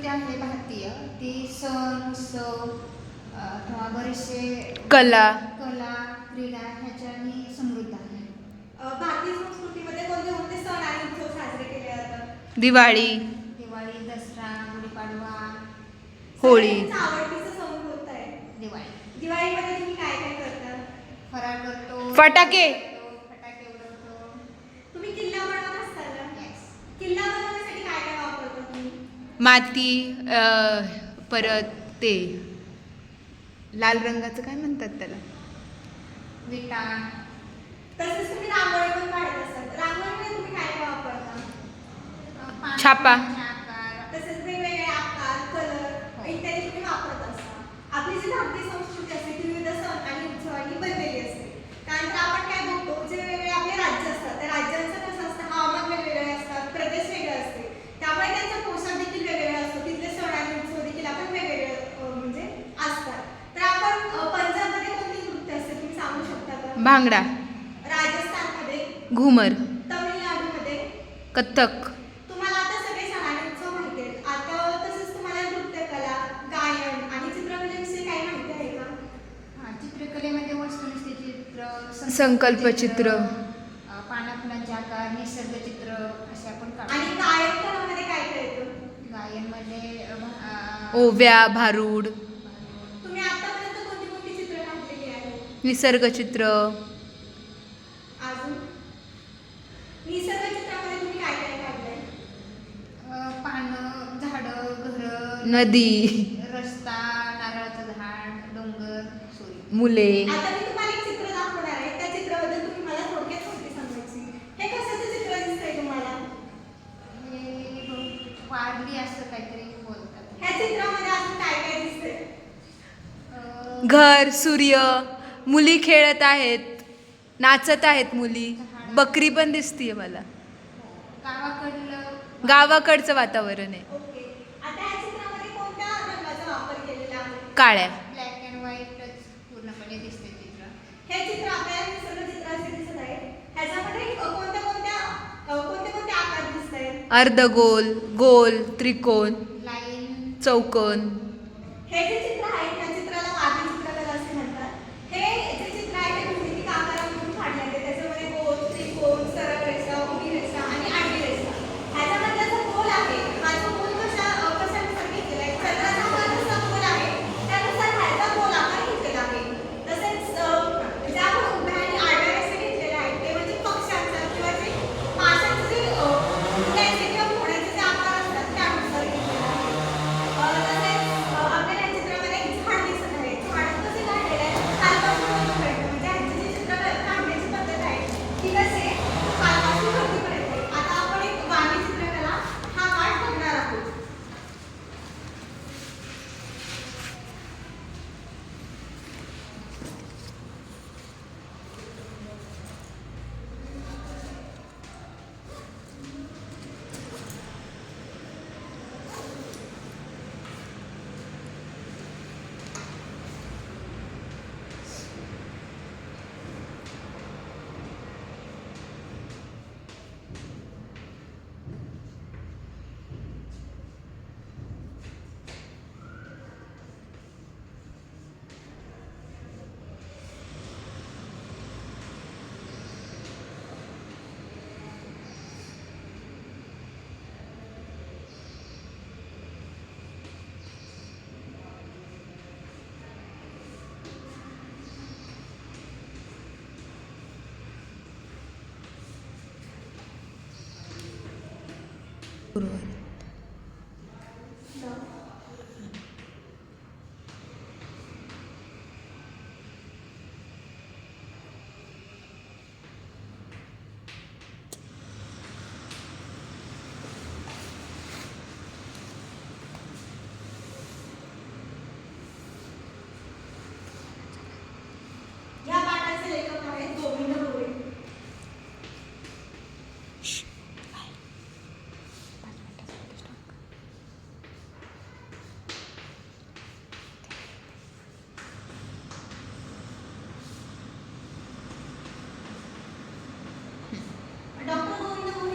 संस्कृती आहे भारतीय ती सण उत्सव किंवा बरेचसे कला क्रीडा ह्याच्याने समृद्ध आहे. भारतीय संस्कृतीमध्ये कोणते कोणते सण आणि उत्सव साजरे केले जातात? दिवाळी, दसरा, गुढीपाडवा, होळी. आवडतीचा सण कोणता आहे? दिवाळी. दिवाळीमध्ये तुम्ही काय काय करता? फराळ करतो, फटाके उडवतो. तुम्ही किल्ला बनवत असताल ना? किल्ला बनवण्यासाठी काय काय वापरता तुम्ही? माती, परत ते लाल रंगाचं काय म्हणतात त्याला, विटा. तसेच तुम्ही रांगोळी पण काढत असतात. रांगोळीमध्ये तुम्ही काय काय वापरता? छापा. आकार. तसेच वेगवेगळे आकार, कलर इत्यादी तुम्ही वापरत असता. आपली जी भारतीय संस्कृती असते ती विविध सण आणि उत्सवांनी बनलेली असते. त्यानंतर आपण काय बघतो, जे वेगवेगळे आपले राज्य असतात त्या राज्यांचं कसं असतं, हवामान वेगवेगळे असतात, प्रदेश वेगळे असते, त्यामुळे त्यांचा पोशाख देखील वेगवेगळा असतो. तिथले सण आणि उत्सव देखील आपण वेगवेगळे म्हणजे असतात. तर आपण पंजाबमध्ये कोणती नृत्य असते तुम्ही सांगू शकता का? भांगडा, राजस्थानमध्ये, घुमर, तमिळनाडूमध्ये. कथ्थक. तुम्हाला आता सगळे सण आणि उत्सव माहिती आहेत. आता तसंच तुम्हाला नृत्यकला, गायन आणि चित्रकलेविषयी काही माहिती आहे का? चित्रकलेमध्ये वस्तुनिष्ठ चित्र, संकल्पचित्र, पानाफुलांचे आकार, निसर्गचित्र असे आपण काढतो. आणि गायन कलामध्ये काय काय येतं? गायनमध्ये ओव्या, भारूड, तुम्ही आतापर्यंत कोणती कोणती चित्र काढलेली आहेत? निसर्गचित्र, अजून निसर्ग चित्रामध्ये तुम्ही काय काय काढलंय? पानं, झाडं, घरं, नदी, रस्ता, नारळाचं झाड, डोंगर, सूर्य. मुले. आता मी तुम्हाला एक चित्र दाखवणार आहे. त्या चित्राबद्दल तुम्ही मला थोडक्यात माहिती सांगायची. हे कशाचं चित्र दिसतंय तुम्हाला? हे वारली असं काहीतरी बोलतात. ह्या चित्रामध्ये अजून काय काय दिसतंय? घर, सूर्य, मुली खेळत आहेत, नाचत आहेत मुली, बकरी पण दिसतीये मला. गावाकडलं गावाकडचं वातावरण आहे. ओके. आता ह्या चित्रामध्ये कोणत्या रंगाचा वापर केलेला आहे? काळ्या. ब्लॅक अँड व्हाईटच पूर्णपणे दिसते चित्र. हे चित्र आपल्याला निसर्ग चित्र असे दिसत आहे. ह्याच्यामध्ये कोणते कोणते आकार दिसत आहेत? अर्धगोल, गोल, त्रिकोण, लाईन, चौकोन. हे जे चित्र आहे त्या चित्राला वारली चित्रकला असे म्हणतात. हे जे चित्र आहे ते भूमितिक आकारामधून काढले आहे. त्याच्यामध्ये गोल, त्रिकोण, सरळ रेषा, उभी रेषा आणि आडवी रेषा. ह्याच्यामधला जो गोल आहे हा जो गोल कशानुसार घेतलेला आहे? चंद्राचा आकार जसा गोल आहे त्यानुसार ह्याचा गोल आकार घेतलेला आहे. तसेच ज्या आपण उभ्या आणि आडव्या रेषा घेतलेल्या आहेत ते म्हणजे पक्ष्यांचा किंवा जे माशांचे जे फुलांचे किंवा घोड्यांचे जे आकार असतात त्यानुसार घेतलेला आहे. तसेच आपल्याला या चित्रामध्ये एक झाड दिसत आहे. झाड कसे काढलेले आहे? खालपासून वरपर्यंत. म्हणजे ह्याची जी चित्र काढण्याची पद्धत आहे ती कशी आहे? खालपासून वरतीपर्यंत आहे. आता आपण एक वारली चित्रकला हा पाठ बघणार आहोत. बरोबर.